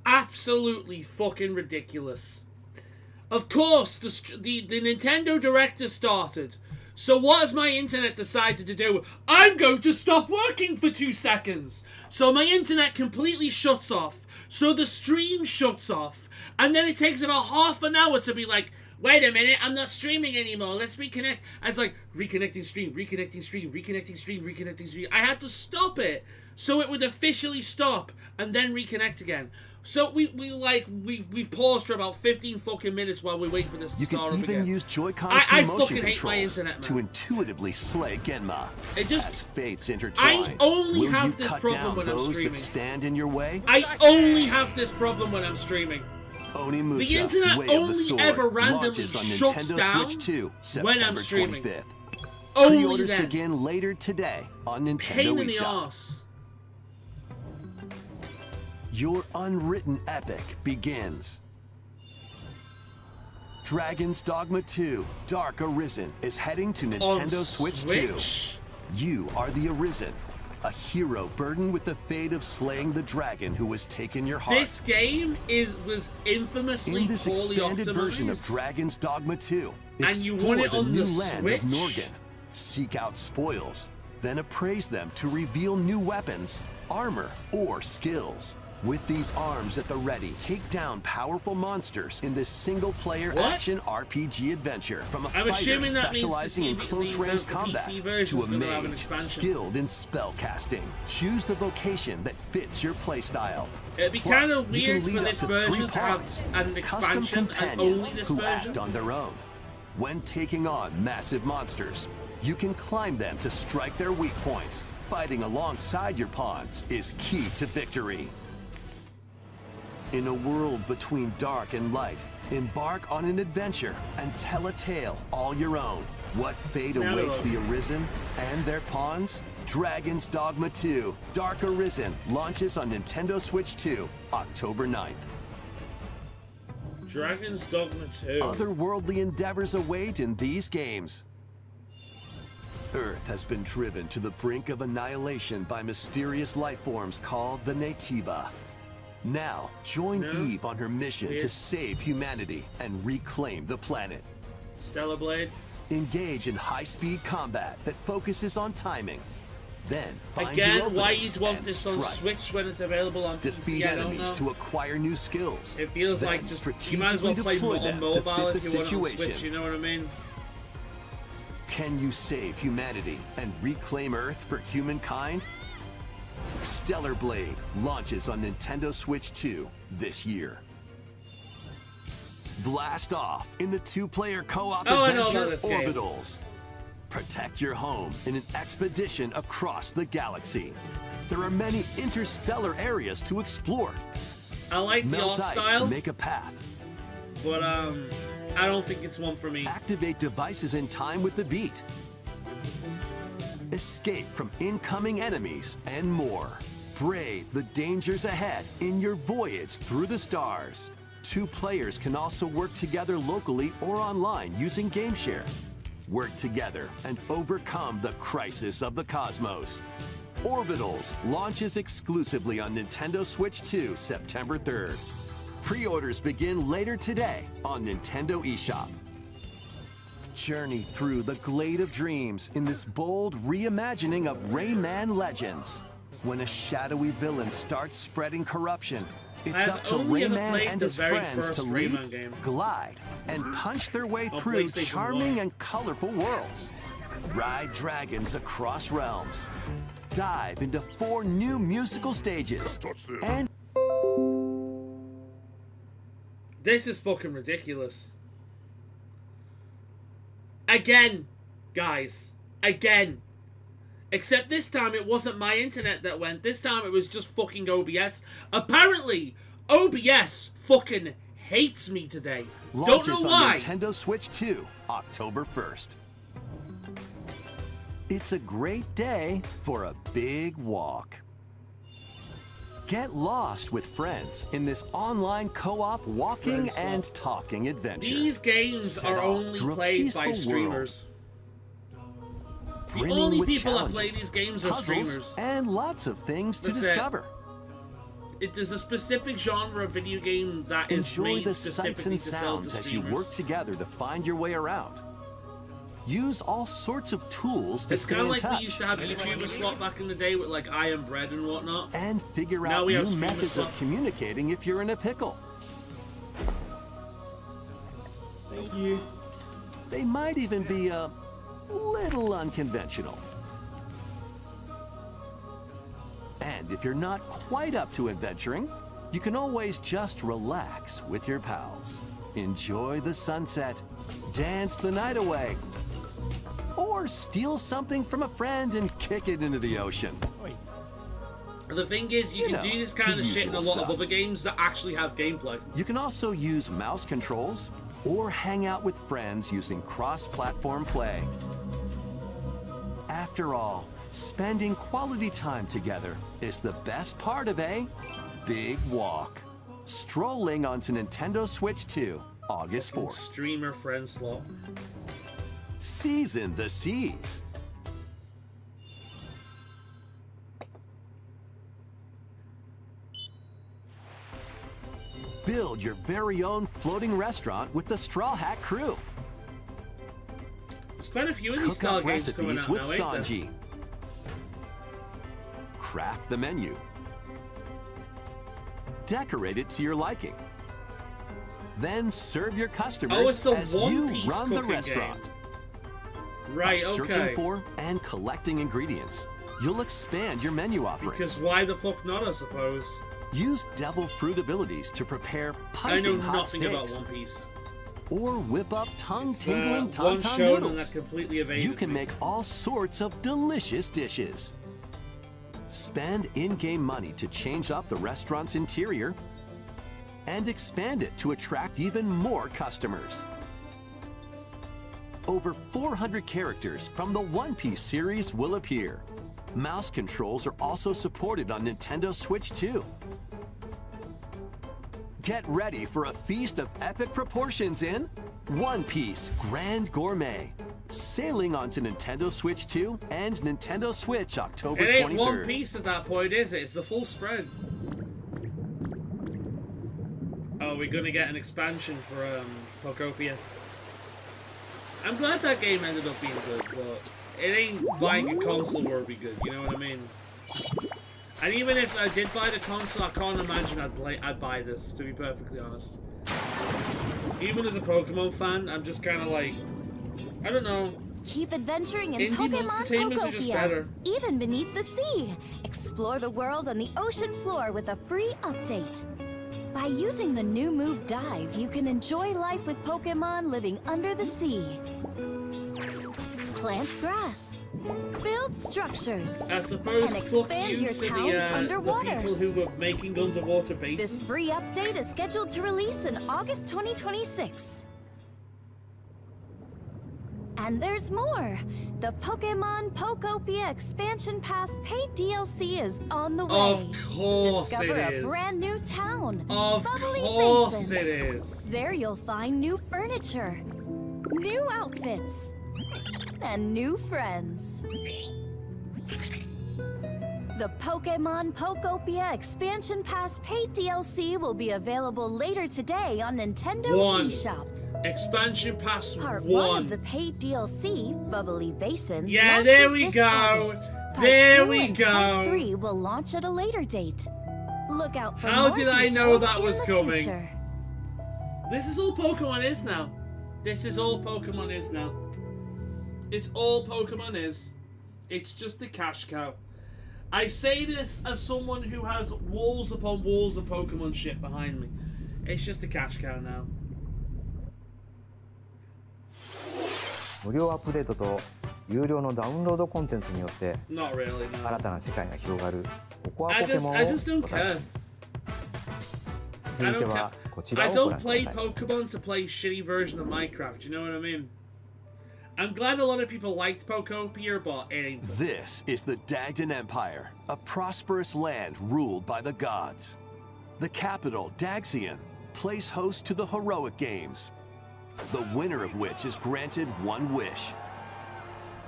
absolutely fucking ridiculous. Of course, the Nintendo Direct has started. So what has my internet decided to do? I'm going to stop working for 2 seconds. So my internet completely shuts off. So the stream shuts off. And then it takes about half an hour to be like, wait a minute, I'm not streaming anymore. Let's reconnect. And it's like, reconnecting stream, reconnecting stream, reconnecting stream, reconnecting stream. I had to stop it so it would officially stop and then reconnect again. So we've paused for about 15 fucking minutes while we wait for this to start up again. You can even use Joy-Con 2 motion controls internet, to intuitively slay Genma. It just, as fates intertwine, I only will have you this cut problem down when I'm those streaming. that stand in your way? I only have this problem when I'm streaming. Onimusha, The internet Way of the only Sword, ever randomly launches on shuts Nintendo down Switch 2, when I'm September streaming. 25th. Only Pre-orders then. begin later today on Nintendo Pain in the eShop. arse. Your unwritten epic begins. Dragon's Dogma 2 Dark Arisen is heading to Nintendo Switch 2. You are the Arisen, a hero burdened with the fate of slaying the dragon who has taken your heart. This game was infamously in this poorly expanded optimized. version of Dragon's Dogma 2, And you want explore it the on new the land Switch? of Norgan, seek out spoils, then appraise them to reveal new weapons, armor, or skills. With these arms at the ready, take down powerful monsters in this single-player action RPG adventure. From a fighter specializing in close-range combat to a mage skilled in spellcasting. Choose the vocation that fits your playstyle. It'd be kind of weird for this version to have an custom expansion and only companions this who version. act on their own. When taking on massive monsters, you can climb them to strike their weak points. Fighting alongside your pawns is key to victory. In a world between dark and light, embark on an adventure and tell a tale all your own. What fate awaits the Arisen and their pawns? Dragon's Dogma 2 Dark Arisen launches on Nintendo Switch 2, October 9th. Dragon's Dogma 2. Otherworldly endeavors await in these games. Earth has been driven to the brink of annihilation by mysterious life forms called the Natiba. Now, join Eve on her mission to save humanity and reclaim the planet. Stellar Blade. Engage in high-speed combat that focuses on timing. Then, find Again, your opening why you'd want and this on strike. Switch when it's available on Defeat PC, I don't enemies know. to acquire new skills. It feels then like just, you strategically might as well play deploy on them to mobile fit if the you want it on situation. Switch, you know what I mean? Can you save humanity and reclaim Earth for humankind? Stellar Blade launches on Nintendo Switch 2 this year. Blast off in the two-player co-op adventure Orbitals. Protect your home in an expedition across the galaxy. There are many interstellar areas to explore. I like the art Melt ice style, to make a path. but I don't think it's one for me. Activate devices in time with the beat. Escape from incoming enemies and more. Brave the dangers ahead in your voyage through the stars. Two players can also work together locally or online using GameShare. Work together and overcome the crisis of the cosmos. Orbitals launches exclusively on Nintendo Switch 2, September 3rd. Pre-orders begin later today on Nintendo eShop. Journey through the Glade of Dreams in this bold reimagining of Rayman Legends. When a shadowy villain starts spreading corruption, it's up to Rayman and his friends to leap, glide, and punch their way through charming and colorful worlds. Ride dragons across realms. Dive into 4 new musical stages. And This is fucking ridiculous. Again, guys. Again. Except this time it wasn't my internet that went. This time it was just fucking OBS. Apparently, OBS fucking hates me today. Don't know why. On Nintendo Switch 2, October 1st. It's a great day for a big walk. Get lost with friends in this online co-op walking and talking adventure. These games are only played by streamers. The only people that play these games are streamers. And lots of things to discover. there's a specific genre of video game that is Enjoy made the sights specifically and to sell to sounds as you streamers. work together to find your way around. Use all sorts of tools to It's stay kind in of like touch we used to have YouTuber slot back in the day with like I Am Bread and whatnot. and figure Now out we new have streamer methods slot. of communicating if you're in a pickle. Thank you. They might even be a little unconventional. And if you're not quite up to adventuring, you can always just relax with your pals. Enjoy the sunset, dance the night away, or steal something from a friend and kick it into the ocean. The thing is, you You can know, do this kind the of shit in a usual lot of stuff. other games that actually have gameplay. You can also use mouse controls or hang out with friends using cross-platform play. After all, spending quality time together is the best part of a big walk. Strolling onto Nintendo Switch 2, August 4th. Streamer friend slot. Season the seas. Build your very own floating restaurant with the Straw Hat Crew. There's quite a few of these Cook style up games coming recipes out with now, ain't there? Sanji. Craft the menu. Decorate it to your liking. Then serve your customers it's a as you one-piece run the cooking restaurant. game. Right, By okay. searching for and collecting ingredients, you'll expand your menu offerings. Because why the fuck not, I suppose. Use devil fruit abilities to prepare I know piping hot nothing about steaks. One Piece. Or whip up tongue-tingling One tauntaun show and noodles. that completely evaded You can me. make all sorts of delicious dishes. Spend in-game money to change up the restaurant's interior and expand it to attract even more customers. Over 400 characters from the One Piece series will appear. Mouse controls are also supported on Nintendo Switch 2. Get ready for a feast of epic proportions in One Piece Grand Gourmet. Sailing onto Nintendo Switch 2 and Nintendo Switch October It ain't 23rd. One Piece at that point, is it? It's the full spread. Oh, we're gonna get an expansion for Pokopia. I'm glad that game ended up being good, but it ain't buying a console where it'd be good, you know what I mean? And even if I did buy the console, I can't imagine I'd buy this, to be perfectly honest. Even as a Pokemon fan, I'm just kind of like, I don't know. Keep adventuring in Indie Pokemon monstertainments are just better. Pokopia, even beneath the sea. Explore the world on the ocean floor with a free update. By using the new move Dive, you can enjoy life with Pokemon living under the sea. Plant grass. Build structures. I suppose And fuck expand you your to towns the underwater. people who were making underwater bases. This free update is scheduled to release in August 2026. And there's more! The Pokemon Pokopia Expansion Pass paid DLC is on the way. Of course Discover it a is. brand new town, Of Bubbly course Basin. it is. There you'll find new furniture, new outfits, and new friends. The Pokemon Pokopia Expansion Pass paid DLC will be available later today on Nintendo One. eShop. Expansion Pass Part 1 1. of the paid DLC, Bubbly Basin, Yeah, launches there we this go. August. Part There 2 we and go. Part 3 will launch at a later date. Look out for How more did I know details that in was the coming? future. This is all Pokemon is now. This is all Pokemon is now. It's all Pokemon is. It's just a cash cow. I say this as someone who has walls upon walls of Pokemon shit behind me. It's just a cash cow now. 無料アップデートと有料のダウンロードコンテンツによって Not really, no. 新たな世界が広がるココア I ポケ just, モンを I お just don't 楽し care. み続いてはこちら I をご don't 覧くだ play さい Pokemon to play shitty version of Minecraft, you know what I mean? I'm glad a lot of people liked Pokopia, but it ain't. This is the Dagdan Empire, a prosperous land ruled by the gods. The capital, Daxian, plays host to the heroic games, the winner of which is granted one wish.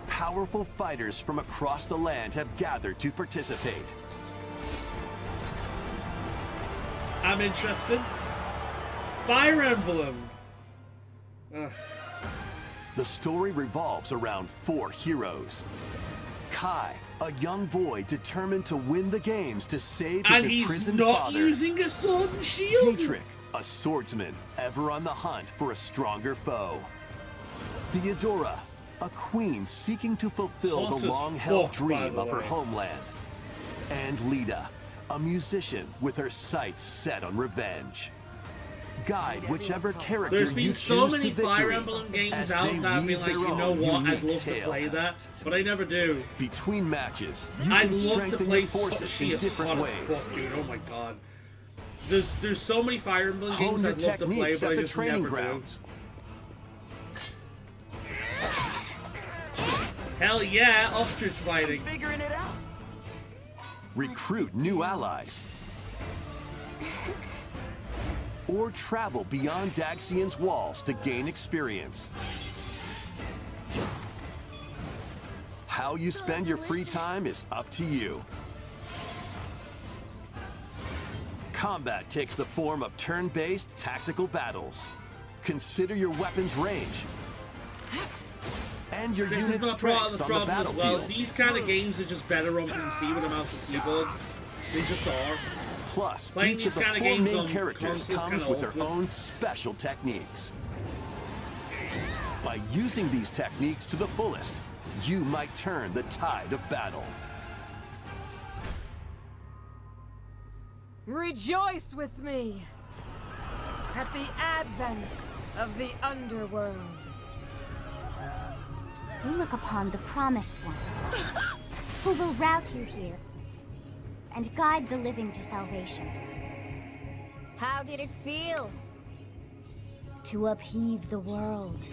Powerful fighters from across the land have gathered to participate. I'm interested. Fire Emblem. The story revolves around 4 heroes. Kai, a young boy determined to win the games to save his And he's imprisoned not father. using a sword and shield. Dietrich, a swordsman, ever on the hunt for a stronger foe. Theodora, a queen seeking to fulfill Hot the as long-held fuck, by dream the of her way. homeland. And Lita, a musician with her sights set on revenge. Guide whichever character There's been you so choose many to Fire victory Emblem games as out they that I've been weave like, their you know own what, I'd unique love to tale. play that, but I never do. Between matches, you I'd can love to strengthen play your forces she in is different hot as ways. fuck, dude. Oh my god. There's so many Fire Emblem Hone games your I'd love to play, techniques but at I the just training never grounds. do. Hell yeah, ostrich fighting. Figuring it out. Recruit new allies. Or travel beyond Daxian's walls to gain experience. How you spend your free time is up to you. Combat takes the form of turn-based tactical battles. Consider your weapon's range and your This is unit not part of strengths the on the problem as well. battlefield. These kind of games are just better on PC with a mouse and keyboard. They just are. Plus, Playing each these of the kinda 4 games main on characters consoles comes kinda with their awkward. own special techniques. By using these techniques to the fullest, you might turn the tide of battle. Rejoice with me at the advent of the underworld. We look upon the Promised One, who will route you here and guide the living to salvation. How did it feel? To upheave the world.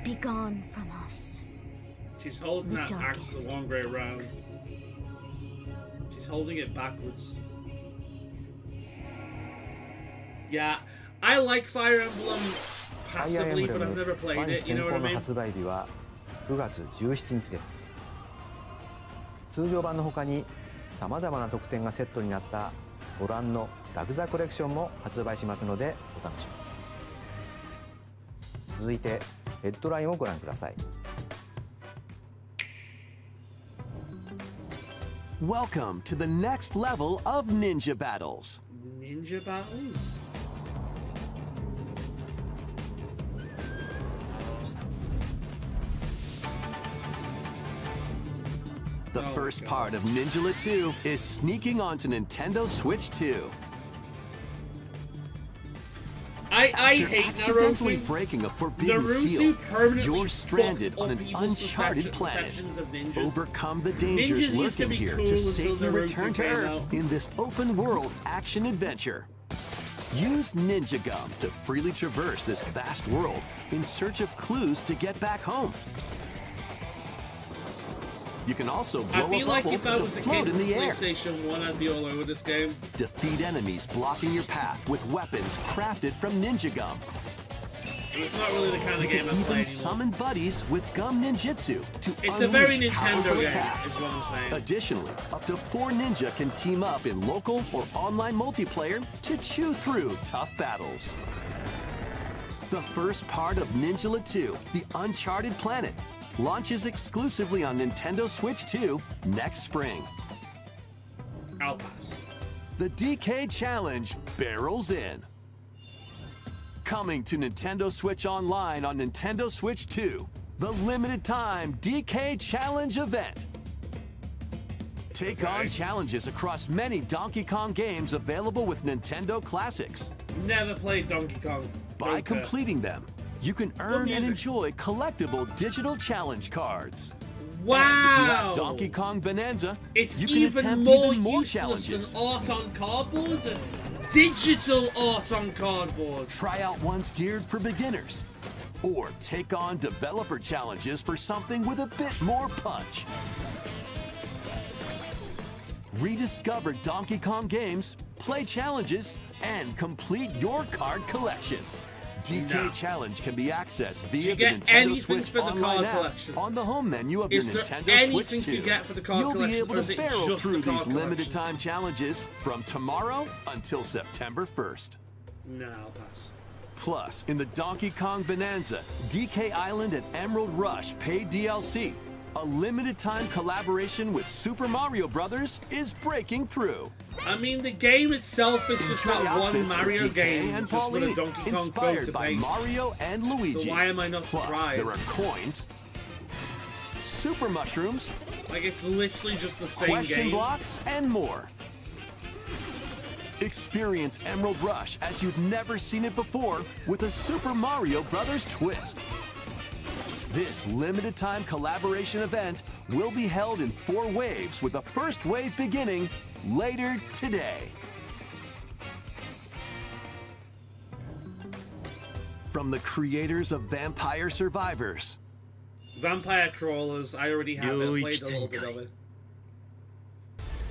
Begone from us. She's holding The that axe darkest. the long way around. She's holding it backwards. Yeah, I like Fire Emblem ファイアーエン passively, ブレ but I've ム never フ played ァン it, ス you 先 know 行 what I の mean? 発売日は9月17日です。通常版の他にさまざまな特典がセットになったご覧のラグザコレクションも発売しますのでお楽しみに。続いてヘッドラインをご覧ください。Welcome to the next level of ninja battles. Ninja battles? The Oh, first God. part of Ninja 2 is sneaking onto Nintendo Switch 2. I After hate accidentally Naruto. breaking a forbidden Naruto seal, permanently you're stranded fucked on up an people's uncharted planet. perceptions of ninjas. Overcome the Ninjas dangers used to lurking be here cool to until safely Naruto return to came Earth out. in this open-world action adventure. Use Ninja Gum to freely traverse this vast world in search of clues to get back home. You can also I blow a feel like bubble if I to was a float kid in with the air. PlayStation 1, I'd be all over this game. Defeat enemies blocking your path with weapons crafted from Ninja Gum. And it's not really the kind of You game can I play even anymore. summon buddies with Gum Ninjutsu to It's a very unleash Nintendo powerful game, attacks. is what I'm saying. Additionally, up to 4 ninja can team up in local or online multiplayer to chew through tough battles. The first part of Ninja 2, The Uncharted Planet, launches exclusively on Nintendo Switch 2 next spring. I'll pass. The DK Challenge barrels in. Coming to Nintendo Switch Online on Nintendo Switch 2, the limited time DK Challenge event. Take on challenges across many Donkey Kong games available with Nintendo Classics. Never played Donkey Kong. By Don't care. completing them, you can earn and music. enjoy collectible digital challenge cards. Wow! And if you have Donkey Kong Bonanza, It's you can even attempt more even more useless challenges. than art on cardboard and digital art on cardboard. Try out ones geared for beginners, or take on developer challenges for something with a bit more punch. Rediscover Donkey Kong games, play challenges, and complete your card collection. DK No. Challenge can be accessed via you the get Nintendo anything Switch for the online card app collection? on the home menu of Is your there Nintendo anything Switch 2. you get for the card You'll be collection, able or to is it barrel just the through card these collection? limited time challenges from tomorrow until September 1st. No, I'll pass. Plus, in the Donkey Kong Bonanza, DK Island and Emerald Rush paid DLC, a limited time collaboration with Super Mario Brothers is breaking through. I mean, the game itself is just Enjoy that one outfits from Mario DK game, and just with a Pauline, Donkey Kong code inspired to by base. Mario and Luigi. So why am I not Plus, surprised? there are coins, super mushrooms, Like, it's literally just the same question game. blocks, and more. Experience Emerald Rush as you've never seen it before with a Super Mario Brothers twist. This limited time collaboration event will be held in 4 waves, with the first wave beginning later today. From the creators of Vampire Survivors, Vampire Crawlers, I already have it. I played a little bit of it.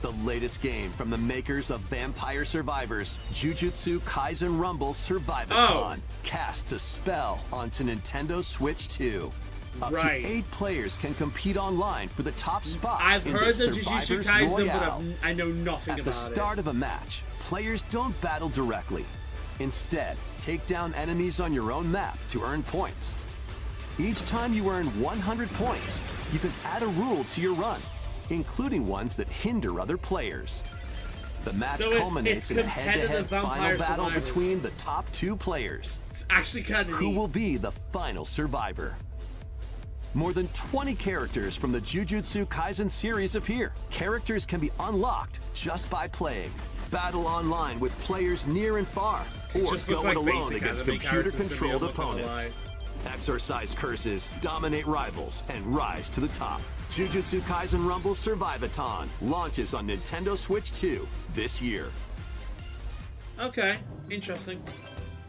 the latest game from the makers of Vampire Survivors, Jujutsu Kaisen Rumble Survivathon, casts a spell onto Nintendo Switch 2. Up Right. to 8 players can compete online for the top spot I've in heard the of Jujutsu Survivors Kaisen, Royale. but I know nothing At about the start it. of a match, players don't battle directly. Instead, take down enemies on your own map to earn points. Each time you earn 100 points, you can add a rule to your run, including ones that hinder other players. The match So it's culminates in a competitive head-to-head final Vampire battle Survivors. between the top 2 players. It's actually kind of Who neat. will be the final survivor? More than 20 characters from the Jujutsu Kaisen series appear. Characters can be unlocked just by playing. Battle online with players near and far, or Just go look it like alone basic against anime characters to me, computer-controlled I'm not gonna opponents. lie. Exorcise curses, dominate rivals, and rise to the top. Jujutsu Kaisen Rumble Survivathon launches on Nintendo Switch 2 this year. Okay, interesting.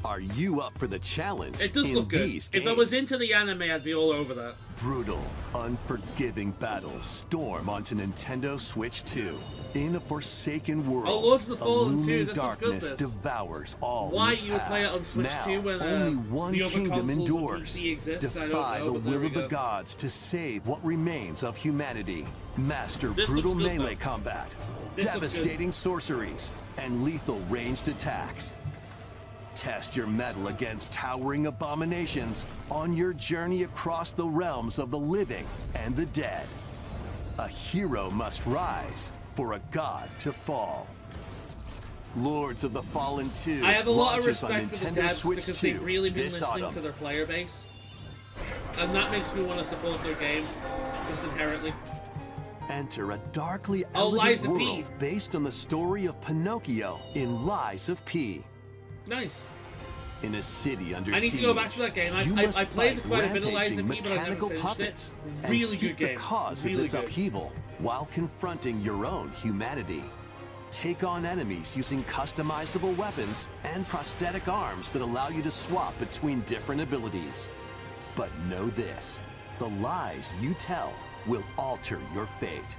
Are you up for the challenge? It does in look good. these If I was games? into the anime, I'd be all over that. Brutal, unforgiving battles storm onto Nintendo Switch 2. In a forsaken world, Oh, Lords of the a Fallen 2, looming this looks good, darkness this. devours all Why in its you would path. play it on Switch Now, 2 when only one the other kingdom consoles and endures. PC exists? I don't Defy know, the but there will we of the go. gods to save what remains of humanity. Master This brutal looks good, melee though. combat, This looks good. devastating sorceries, and lethal ranged attacks. Test your mettle against towering abominations on your journey across the realms of the living and the dead. A hero must rise for a god to fall. Lords of the Fallen 2 I have a lot of launches on respect for the Nintendo devs Switch because 2 they've really been this listening autumn. to their player base. And that makes me want to support their game, just inherently. Enter a darkly Oh, elegant Lies of P. world based on the story of Pinocchio in Lies of P. Nice. In a city under I need siege, to go back to that game. I you must played fight quite a bit of Lies of rampaging P, but I've never mechanical finished it. puppets Really and seek good game. the cause Really of this good. upheaval while confronting your own humanity. Take on enemies using customizable weapons and prosthetic arms that allow you to swap between different abilities. But know this, the lies you tell will alter your fate.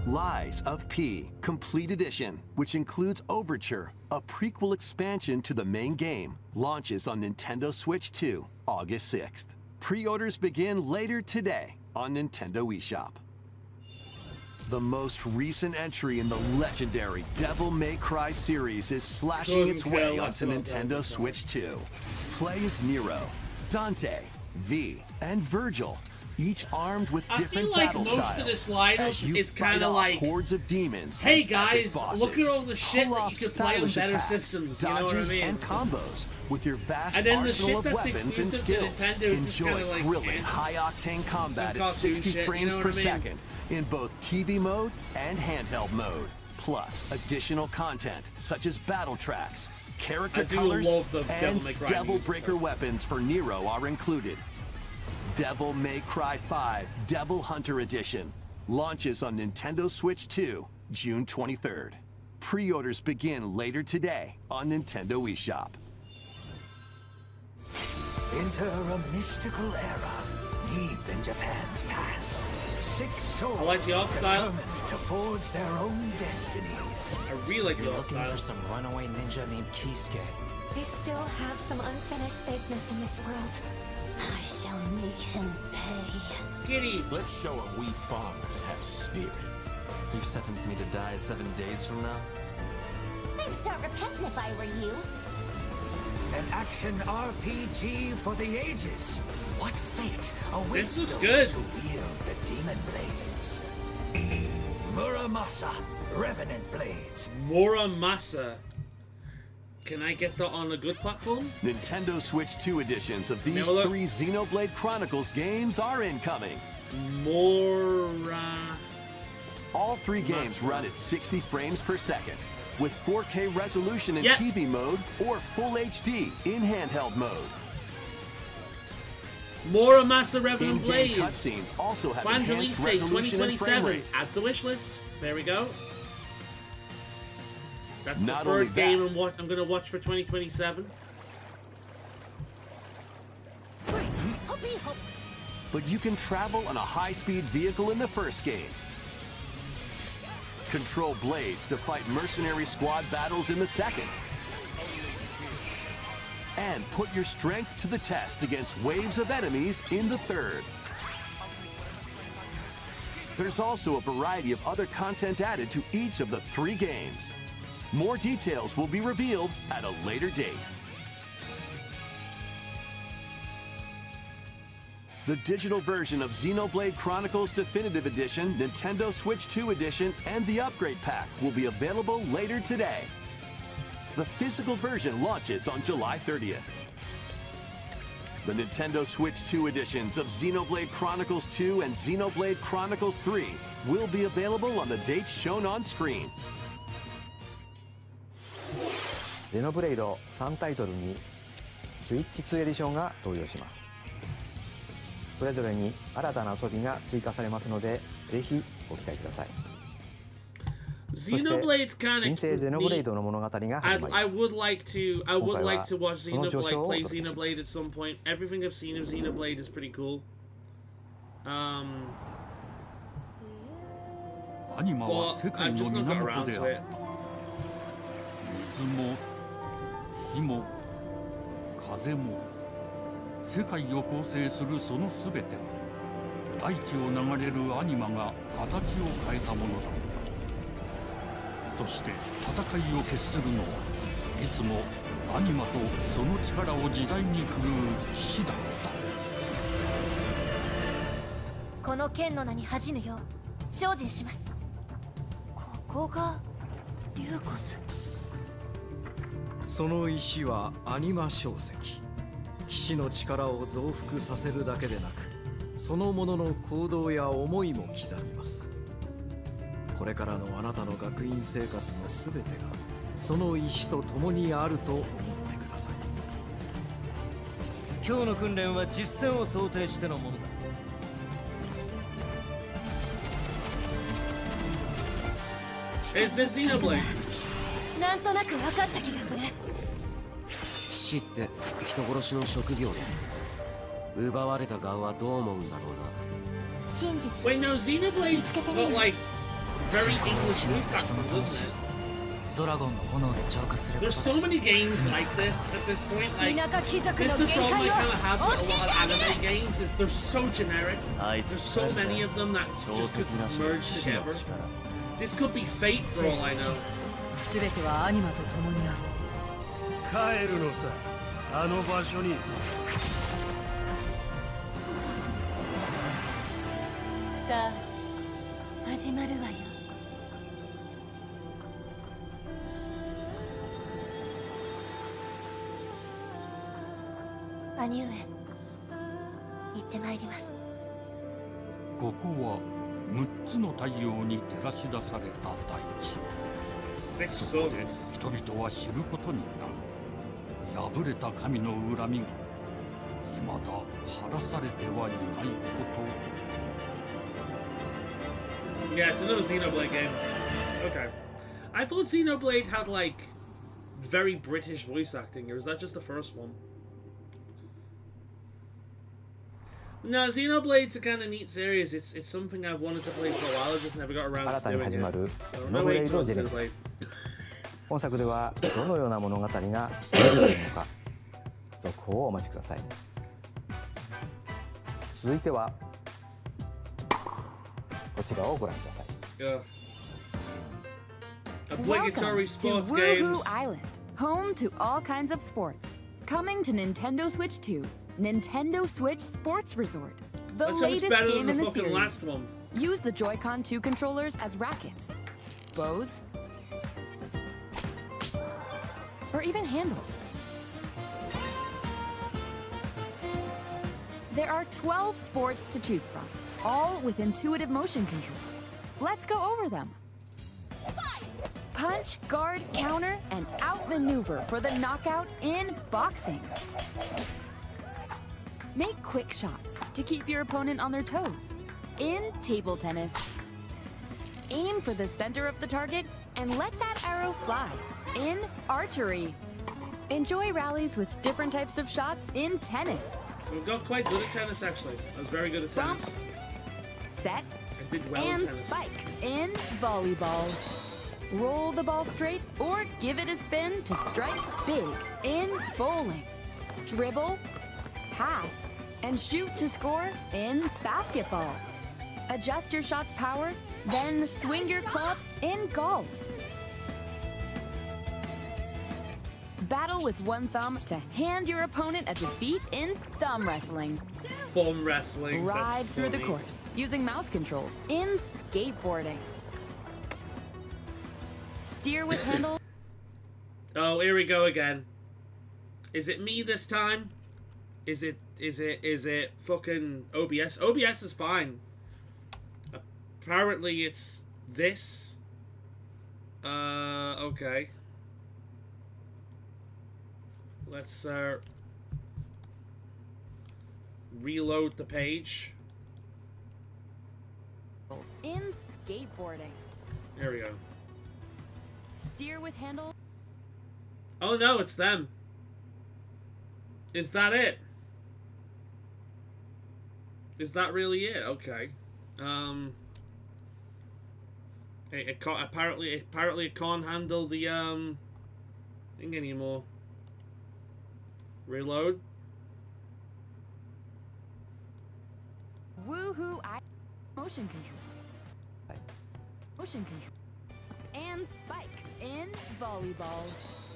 Lies of P Complete Edition, which includes Overture, a prequel expansion to the main game, launches on Nintendo Switch 2, August 6th. Pre-orders begin later today on Nintendo eShop. The most recent entry in the legendary Devil May Cry series is slashing its way onto Nintendo Switch 2. Play as Nero, Dante, V, and Virgil, each armed with I different feel like battle most styles. of this lineup as you is fight kinda off like, hordes of demons. hey and guys, epic look at bosses. all the shit Pull that off you can play on stylish better attacks, systems, you know what I dodges, mean? and combos with your vast And then the arsenal shit of that's weapons and exclusive to skills. Nintendo is just Enjoy kinda like, thrilling, eh. high-octane combat at cartoon 60 shit, you frames know per what I mean? second in both TV mode and handheld mode. Plus, additional content such as battle tracks, character I do colors, love the Devil and May Cry Devil music, Breaker though. weapons for Nero are included. Devil May Cry 5 Devil Hunter Edition launches on Nintendo Switch 2, June 23rd. Pre-orders begin later today on Nintendo eShop. Enter a mystical era deep in Japan's past. 6 souls I like the art style. determined to forge their own destinies. I really like the You're art looking style. for some runaway ninja named Kisuke. They still have some unfinished business in this world. I shall make him pay. Giddy. Let's show him we farmers have spirit. You've sentenced me to die 7 days from now? I'd start repenting if I were you. An action RPG for the ages. What fate awaits This looks those good. who wield the demon blades? Muramasa, Revenant Blades. Muramasa. Can I get that on a good platform? Nintendo Switch 2 editions of these Have a look. 3 Xenoblade Chronicles games are incoming. All 3 games run at 60 frames per second, with 4K resolution in Yep. TV mode or Full HD in handheld mode. Muramasa Revenant In-game Blades. cutscenes also have Planned release enhanced date resolution and frame 2027. rate. Add to wish list. There we go. That's Not the only third game that- I'm gonna watch for 2027. But you can travel on a high-speed vehicle in the first game. Control blades to fight mercenary squad battles in the second. And put your strength to the test against waves of enemies in the third. There's also a variety of other content added to each of the 3 games. More details will be revealed at a later date. The digital version of Xenoblade Chronicles Definitive Edition, Nintendo Switch 2 Edition, and the Upgrade Pack will be available later today. The physical version launches on July 30th. The Nintendo Switch 2 editions of Xenoblade Chronicles 2 and Xenoblade Chronicles 3 will be available on the dates shown on screen. ゼノブレイド3タイトルにスイッチ2エディションが登場します。それぞれに新たな遊びが追加されますので、ぜひご期待ください。そして Xenoblade's kind 新 of 生ゼノブレイドの物語が始まり I ます。 would like to watch 今回はその序章を Xenoblade, play お届けします。 Xenoblade at some point. Everything I've seen of Xenoblade is pretty cool. アニマは But 世界 I've の just not got 源 around で to あ it. った水も火も風も世界を構成するそのすべては大地を流れるアニマが形を変えたものだった。そして戦いを決するのはいつもアニマとその力を自在に振るう騎士だった。この剣の名に恥じぬよう精進します。ここがリューコス。その石はアニマ晶石。騎士の力を増幅させるだけでなく、そのものの行動や思いも刻みます。これからのあなたの学院生活のすべてがその石と共にあると思ってください。今日の訓練は実戦を想定してのものだ。Is this Xenoblade? なんとなく分かった気がする。死って人殺しの職業で奪われた側はどう思うんだろうな。真実。 Wait, no, Xenoblade's got like very English voice acting, doesn't it? ドラゴンの炎で浄化すること There's so many games like this at this point. Like, 田舎貴族 this の is the 限 problem I 界を kind of have with a 教 lot え of てあげる。 anime games is they're so generic. There's so many of them that just could merge together. This could be fate for all I know. すべてはアニマと共にある。帰るのさ、あの場所に。さあ始まるわよ。兄上、行ってまいります。ここは6つの太陽に照らし出された大地。 Six そこで souls. 人々は知ることになる。破れた神の恨みが未だ晴らされてはいないこと。 Yeah, it's another Xenoblade game. Okay. I thought Xenoblade had like very British voice acting, or is that just the first one? No, Xenoblade's a kind of neat series. It's something I've wanted to play for a while. I just never got around 新 to たに doing 始ま it. る So ゼノ no ブレ wait イド till ジェネシス Xenoblade. 本作ではどのような物語が描かれるのか続報をお待ちください。続いてはこちらをご覧ください。 Obligatory Welcome sports to games. Woohoo Island, home to all kinds of sports. Coming to Nintendo Switch 2, Nintendo Switch Sports Resort. The That's so much latest better game than in the the fucking series. last one. Use the Joy-Con 2 controllers as rackets, bows, or even handles. There are 12 sports to choose from, all with intuitive motion controls. Let's go over them. Punch, guard, counter, and outmaneuver for the knockout in boxing. Make quick shots to keep your opponent on their toes. In table tennis, aim for the center of the target and let that arrow fly. In archery, enjoy rallies with different types of shots in tennis. We got quite good at tennis, actually. I was very good at tennis. Bump, set, I did well and at tennis. spike in volleyball. Roll the ball straight or give it a spin to strike big in bowling. Dribble, pass, and shoot to score in basketball. Adjust your shot's power, then swing your club in golf. Battle with one thumb to hand your opponent a defeat in thumb wrestling. Thumb wrestling. Ride That's through the funny. course using mouse controls in skateboarding. Steer with handle. Oh, here we go again. Is it me this time? Is it fucking OBS? OBS is fine. Apparently it's this. Okay. Let's reload the page. In skateboarding. There we go. Steer with handle. Oh no, it's them. Is that it? Is that really it? Okay. It can't, apparently it can't handle the thing anymore. Reload. Woohoo! Motion controls. Motion control. And spike in volleyball.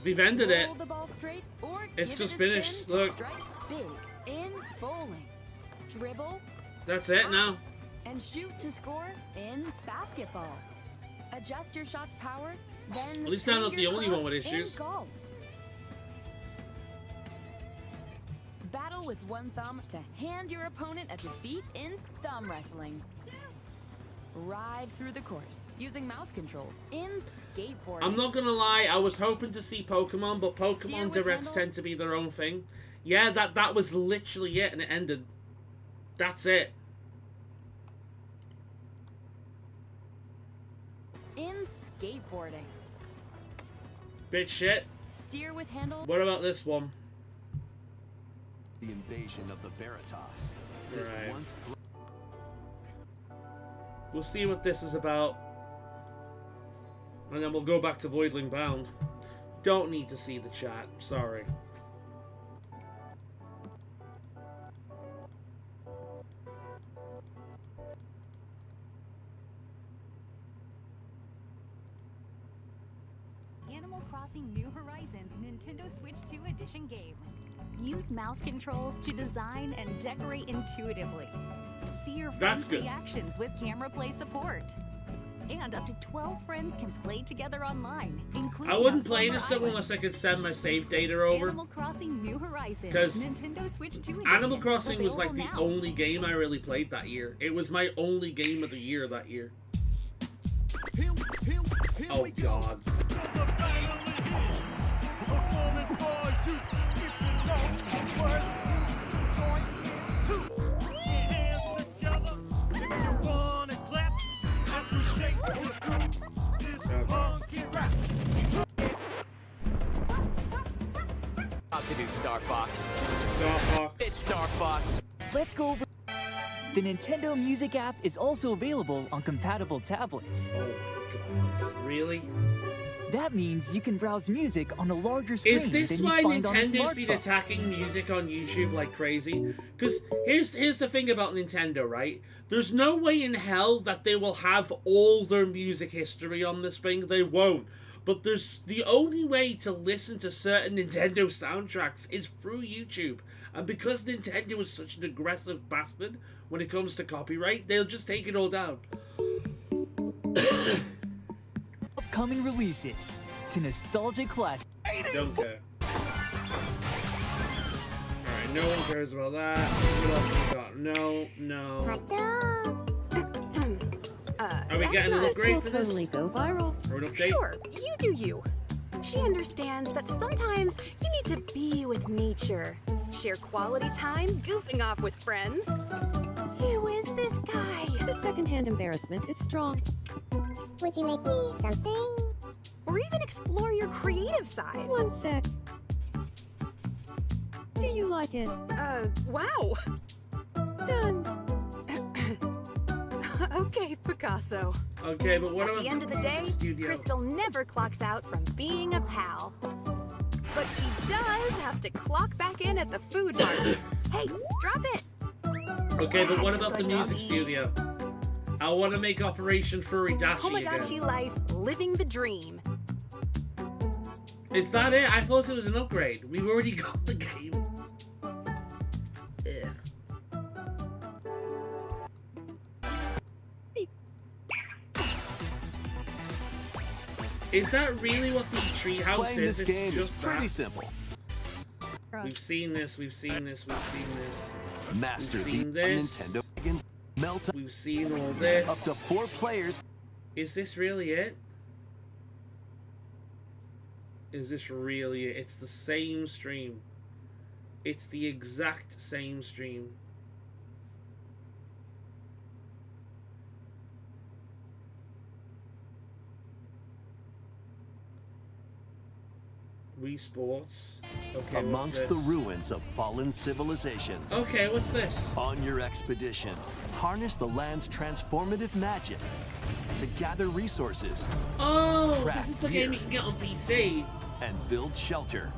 We've ended it. Roll the ball straight or It's give just it a finished. spin to Look. strike big in bowling. Dribble. That's it now. pass, And shoot to score in basketball. Adjust your shot's power, then At least I'm not swing the your only club one with in issues. golf. Battle with one thumb to hand your opponent a defeat in thumb wrestling. Ride through the course using mouse controls in skateboarding. I'm not gonna lie, I was hoping to see Pokemon, but Steer Pokemon with Directs handle. tend to be their own thing. Yeah, that was literally it, and it ended. That's it. In skateboarding. Bit shit. Steer with handle. What about this one? The invasion of the Veritas. This Right. once We'll see what this is about. And then we'll go back to Voidling Bound. Don't need to see the chat. Sorry. Animal Crossing New Horizons Nintendo Switch 2 Edition game. Use mouse controls to design and decorate intuitively. See your That's friends' good. reactions with camera play support. And up to 12 friends can play together online, including I wouldn't on play Summer this stuff Island. unless I could send my save data over. Animal Crossing New Horizons 'Cause Nintendo Switch 2 Edition. Animal Crossing was like the available now. only game I really played that year. It was my only game of the year that year. Oh god. About to do Star Fox. Star Fox. It's Star Fox. Let's go over. The Nintendo Music app is also available on compatible tablets. Oh God, really? That means you can browse music on a larger screen Is this than why you find on a Nintendo's been smartphone. attacking music on YouTube like crazy? Because here's the thing about Nintendo, right? There's no way in hell that they will have all their music history on this thing. They won't. But there's the only way to listen to certain Nintendo soundtracks is through YouTube. And because Nintendo is such an aggressive bastard when it comes to copyright, they'll just take it all down. Upcoming releases to nostalgic classics. Don't care. Alright, no one cares about that. What else we got? No. Are we getting an upgrade for this? Totally go viral. Or an update? Sure, you do you. She understands that sometimes you need to be with nature. Share quality time, goofing off with friends. Who is this guy? The secondhand embarrassment is strong. Would you make me something? Or even explore your creative side. One sec. Do you like it? Wow. Done. Okay, Picasso. Okay, but what At about the end of the music day, studio? Crystal never clocks out from being a pal. But she does have to clock back in at the food mart. Hey, drop it! Okay, but what That's a about the good music doggy. studio? I want to make Operation Furidashi Tomodachi again. life, living the dream. Is that it? I thought it was an upgrade. We've already got the game. Ugh. Is that really what the Treehouse Playing is? this It's game is just pretty that? simple. We've seen this, we've seen this, we've seen this. Master We've the seen this. Nintendo Dragons melt We've seen all this. up to 4 players. Is this really it? Is this really it? It's the same stream. It's the exact same stream. Wii Sports. Okay, Amongst what's the this? ruins of fallen civilizations. Okay, what's this? On your expedition, harness the land's transformative magic to gather resources. Oh, track this is the gear, game you can get on PC. and build shelter.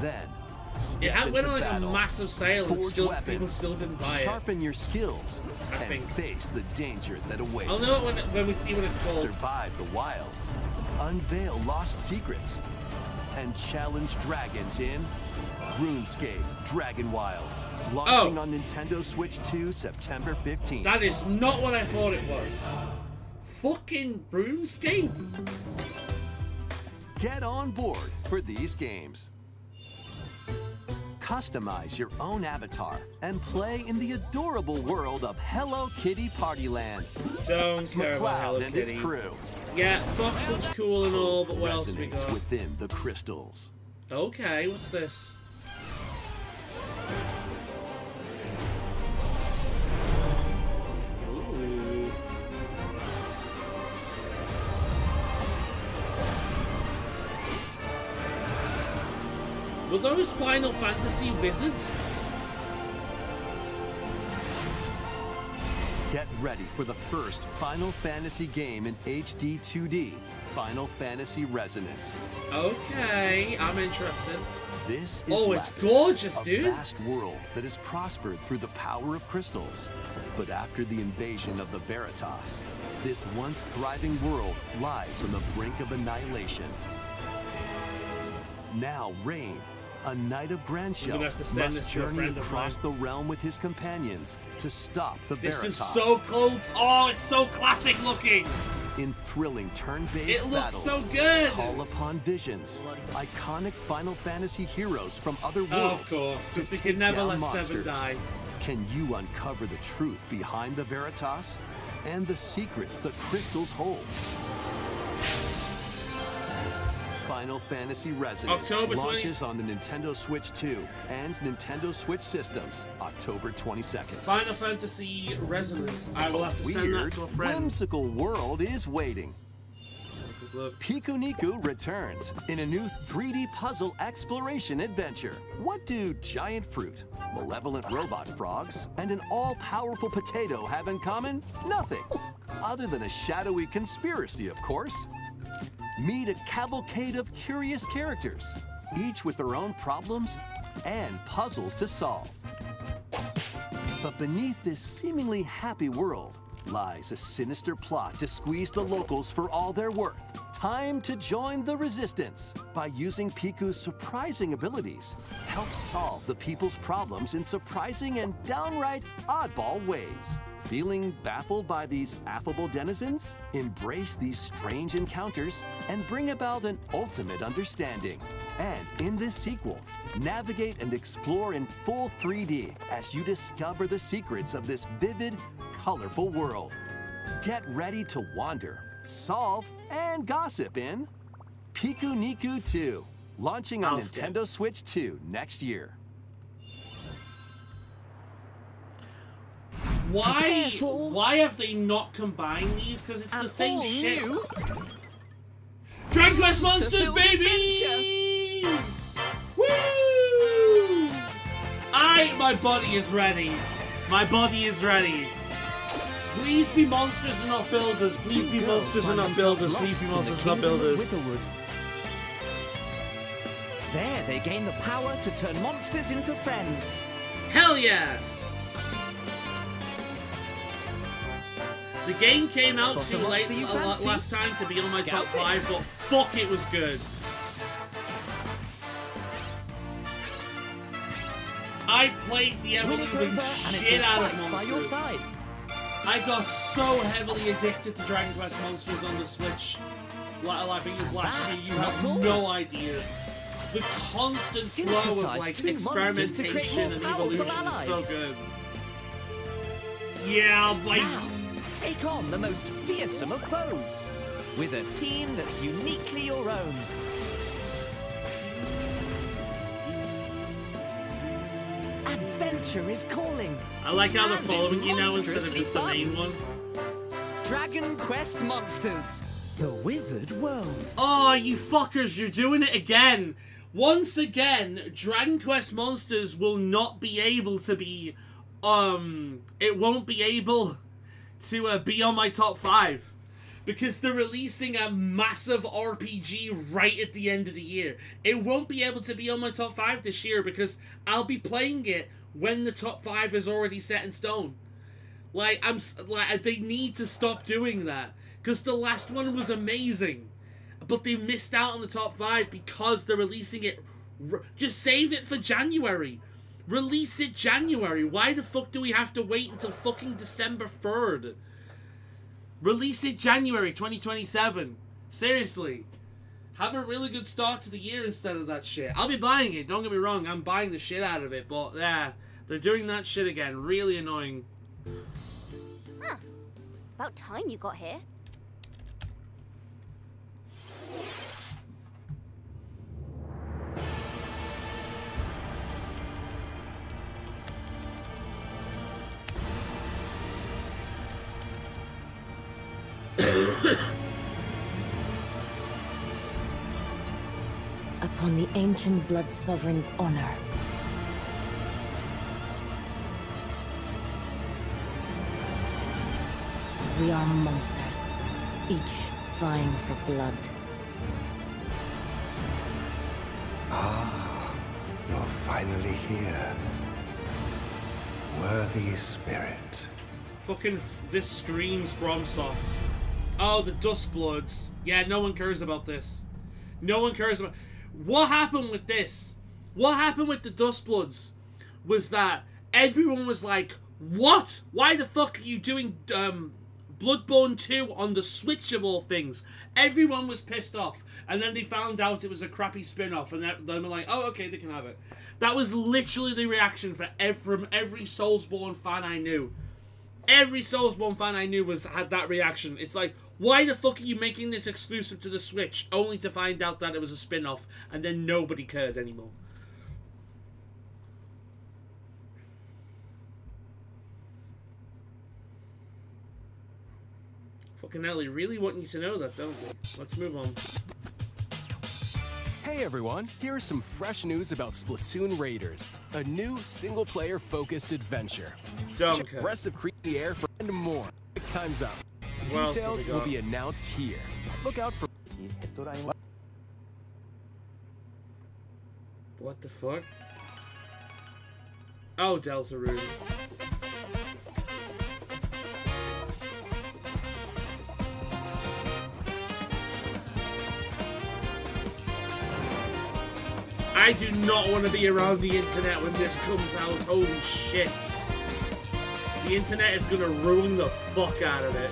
Then, It step had went into on like battle, a massive sale and forge still, weapons, people still didn't buy it. sharpen your skills, I and think. face the danger that awaits. I'll know it when we see what it's called. Survive the wilds, unveil lost secrets, and challenge dragons in RuneScape Dragon Wilds, launching on Nintendo Switch 2 September 15th. That is not what I thought it was. Fucking RuneScape. Get on board for these games. Customize your own avatar and play in the adorable world of Hello Kitty Partyland. Don't care about Hello McCloud and his Kitty. crew. Yeah, Fox looks cool and all, but what else we Resonates got? within the crystals. Okay, what's this? Ooh. Were those Final Fantasy wizards? Get ready for the first Final Fantasy game in HD 2D, Final Fantasy Resonance. Okay, I'm interested. This is Oh, it's Lapis, gorgeous, a dude. vast world that has prospered through the power of crystals. But after the invasion of the Veritas, this once thriving world lies on the brink of annihilation. Now Rain, a knight of I'm gonna Grandshelf, have to send must this to a journey friend of across mine. the realm with his companions to stop the This Veritas. is so cold. Oh, it's so classic looking. In thrilling turn-based It looks battles, so good. call upon visions, iconic Final Fantasy heroes from other Of worlds. course, to 'cause they take can never down let monsters. Seven die. Can you uncover the truth behind the Veritas and the secrets the crystals hold? Final Fantasy Resonance October 20 launches on the Nintendo Switch 2 and Nintendo Switch systems October 22nd. Final Fantasy Resonance. I will have to send that Weird, to a friend. whimsical world is waiting. the clip. Pikuniku returns in a new 3D puzzle exploration adventure. What do giant fruit, malevolent robot frogs, and an all-powerful potato have in common? Nothing. Other than a shadowy conspiracy, of course. Meet a cavalcade of curious characters, each with their own problems and puzzles to solve. But beneath this seemingly happy world lies a sinister plot to squeeze the locals for all they're worth. Time to join the resistance. By using Piku's surprising abilities, help solve the people's problems in surprising and downright oddball ways. Feeling baffled by these affable denizens? Embrace these strange encounters and bring about an ultimate understanding. And in this sequel, navigate and explore in full 3D as you discover the secrets of this vivid, colorful world. Get ready to wander, solve, and gossip in Pikuniku 2, launching on Nintendo Switch 2 next year. Why have they not combined these? Because it's the same shit. Dragon Quest Monsters, baby! Woo! My body is ready. My body is ready. Please be monsters and not builders. Please be monsters and not builders. Please be monsters and not builders. There they gain the power to turn monsters into friends. Hell yeah! The game came out too late last time to be on my top 5, but fuck, it was good. I played the ever-living shit out of Monsters. I got so heavily addicted to Dragon Quest Monsters on the Switch. I think it was last year. You have no idea. The constant flow of like experimentation and evolution is so good. Yeah, like. Take on the most fearsome of foes with a team that's uniquely your own. Adventure is calling. I like how they're following you now instead of just the main one. Dragon Quest Monsters, the Withered World. Oh, you fuckers, you're doing it again. Once again, Dragon Quest Monsters will not be able to be, it won't be able to be on my top 5 because they're releasing a massive RPG right at the end of the year. It won't be able to be on my top 5 this year because I'll be playing it when the top 5 is already set in stone. Like, they need to stop doing that because the last one was amazing, but they missed out on the top 5 because they're releasing it. Just save it for January. Release it January. Why the fuck do we have to wait until fucking December 3rd? Release it January 2027. Seriously. Have a really good start to the year instead of that shit. I'll be buying it, don't get me wrong. I'm buying the shit out of it. But yeah, they're doing that shit again. Really annoying. Huh. About time you got here. Upon the ancient blood sovereign's honor. We are monsters, each vying for blood. Ah, you're finally here. Worthy spirit. Fucking this screams FromSoft. Oh, the Duskbloods. Yeah, no one cares about this. No one cares about... What happened with this? What happened with the Duskbloods was that everyone was like, what? Why the fuck are you doing Bloodborne 2 on the Switch of all things? Everyone was pissed off. And then they found out it was a crappy spin-off. And then they were like, oh, okay, they can have it. That was literally the reaction from every Soulsborne fan I knew. Every Soulsborne fan I knew had that reaction. It's like, why the fuck are you making this exclusive to the Switch only to find out that it was a spin-off and then nobody cared anymore? Fucking hell, they really want you to know that, don't they? Let's move on. Hey everyone, here's some fresh news about Splatoon Raiders, a new single-player focused adventure. Aggressive creep in the air for and more. Time's up. Details will be announced here. Look out for. What the fuck? Oh, Deltarune. I do not want to be around the internet when this comes out. Holy shit. The internet is gonna ruin the fuck out of it.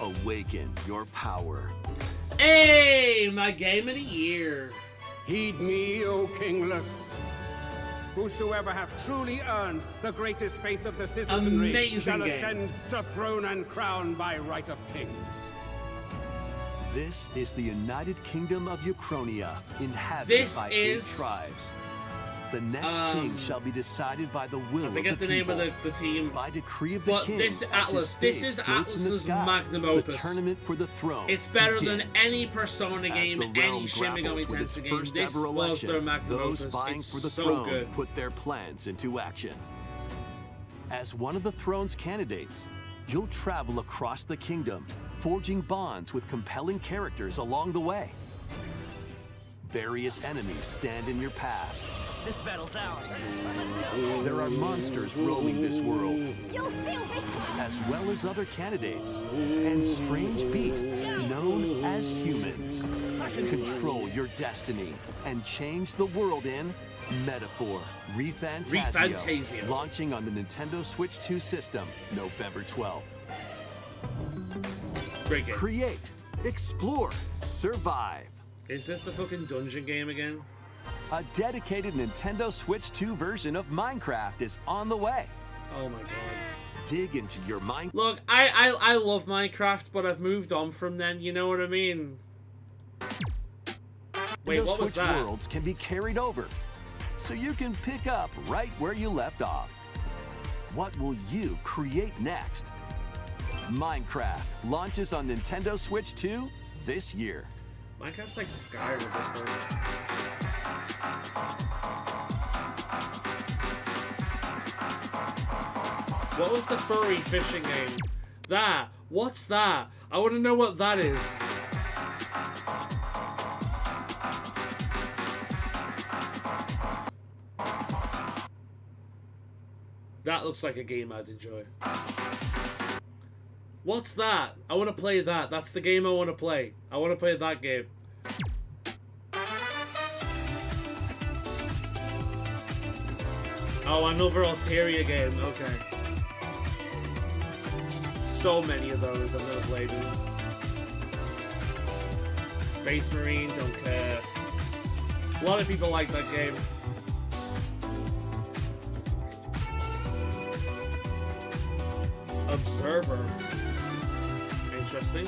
Awaken your power. Hey, my game of the year. Heed me, O kingless. Whosoever hath truly earned the greatest faith of the citizenry Amazing shall game. ascend to throne and crown by right of kings. This is the United Kingdom of Uchronia, inhabited This by is- 8 tribes. The next king shall be decided by the will I of forget the the name people. of the team. By decree of the But king, this as Atlas, his this face is floats in the Atlas's sky, magnum the opus. tournament for the throne It's better than begins. any Persona As game, the any realm Shin Megami grapples with its Tensei game. first This ever was election, their magnum those opus. vying It's for the so throne good. put their plans into action. As one of the throne's candidates, you'll travel across the kingdom, forging bonds with compelling characters along the way. Various enemies stand in your path. This battle's ours. There are monsters roaming this world, as well as other candidates, and strange beasts known as humans. Control your destiny and change the world in Metaphor ReFantasio, ReFantasio. launching on the Nintendo Switch 2 system November 12th. Great game. Create, explore, survive. Is this the fucking dungeon game again? A dedicated Nintendo Switch 2 version of Minecraft is on the way. Oh my god. Dig into your mind. Look, I love Minecraft, but I've moved on from then, you know what I mean? Wait, Nintendo what was Switch that? worlds can be carried over, so you can pick up right where you left off. What will you create next? Minecraft launches on Nintendo Switch 2 this year. Minecraft's like Skyrim at this point. What was the furry fishing game? That. What's that? I want to know what that is. That looks like a game I'd enjoy. What's that? I want to play that. That's the game I want to play. I want to play that game. Oh, another Alteria game. Okay. So many of those I've never played them. Space Marine, don't care. A lot of people like that game. Observer. Interesting.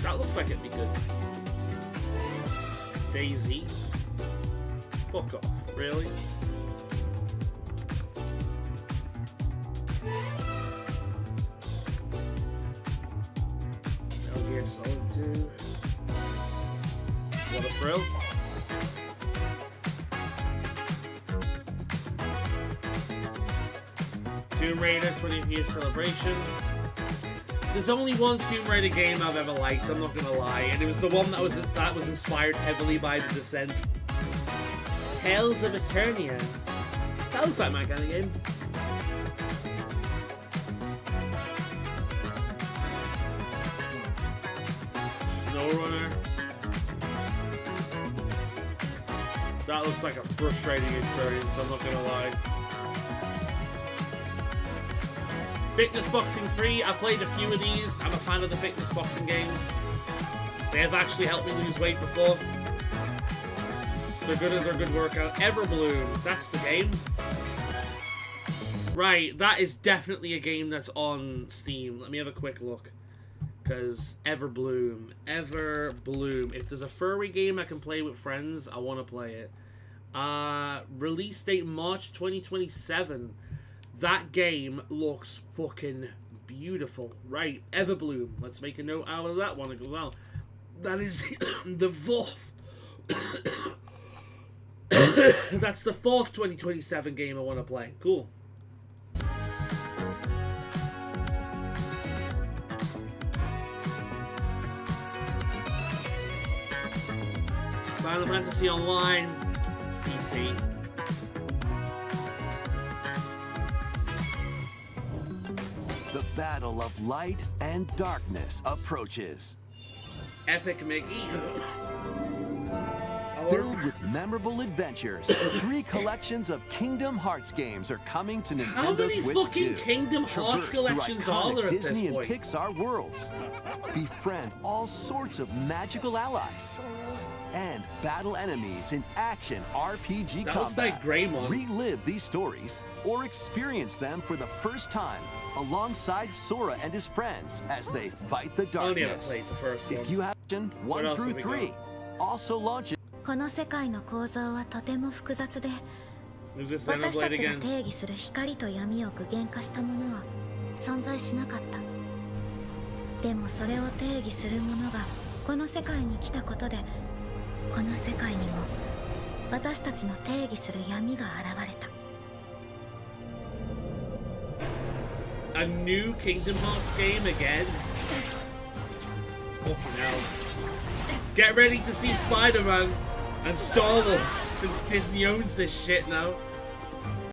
That looks like it'd be good. Daisy. Fuck off. Really? Metal Gear Solid 2. What a thrill. Tomb Raider 20th year celebration. There's only one Tomb Raider game I've ever liked, I'm not gonna lie, and it was the one that was inspired heavily by The Descent. Tales of Eternia. That looks like my kind of game. SnowRunner. That looks like a frustrating experience, I'm not gonna lie. Fitness Boxing 3, I've played a few of these. I'm a fan of the fitness boxing games. They have actually helped me lose weight before. They're good workout. Everbloom, that's the game. Right, that is definitely a game that's on Steam. Let me have a quick look. because Everbloom. If there's a furry game I can play with friends, I want to play it. Release date March 2027. That game looks fucking beautiful. Right, Everbloom. Let's make a note out of that one as well. That is the fourth. That's the fourth 2027 game I want to play. Cool. Final Fantasy Online, PC. The battle of light and darkness approaches. Epic Mickey. Filled with memorable adventures, 3 collections of Kingdom Hearts games are coming to Nintendo How many Switch fucking 2. Kingdom Hearts collections are there at this Disney and point? Pixar worlds. Befriend all sorts of magical allies. And battle enemies in action RPG That combat. looks like Greymon. Relive these stories or experience them for the first time alongside Sora and his friends as they fight the darkness. Only ever played the first one. If you have What 1 else through have we 3, got? also launches. この世界の構造はとても複雑で、 Is this 私 Xenoblade たちが again? 定義する光と闇を具現化したものは存在しなかった。でもそれを定義するものがこの世界に来たことで、この世界にも私たちの定義する闇が現れた。 A new Kingdom Hearts game again? Fucking hell. Get ready to see Spider-Man and Star Wars, since Disney owns this shit now.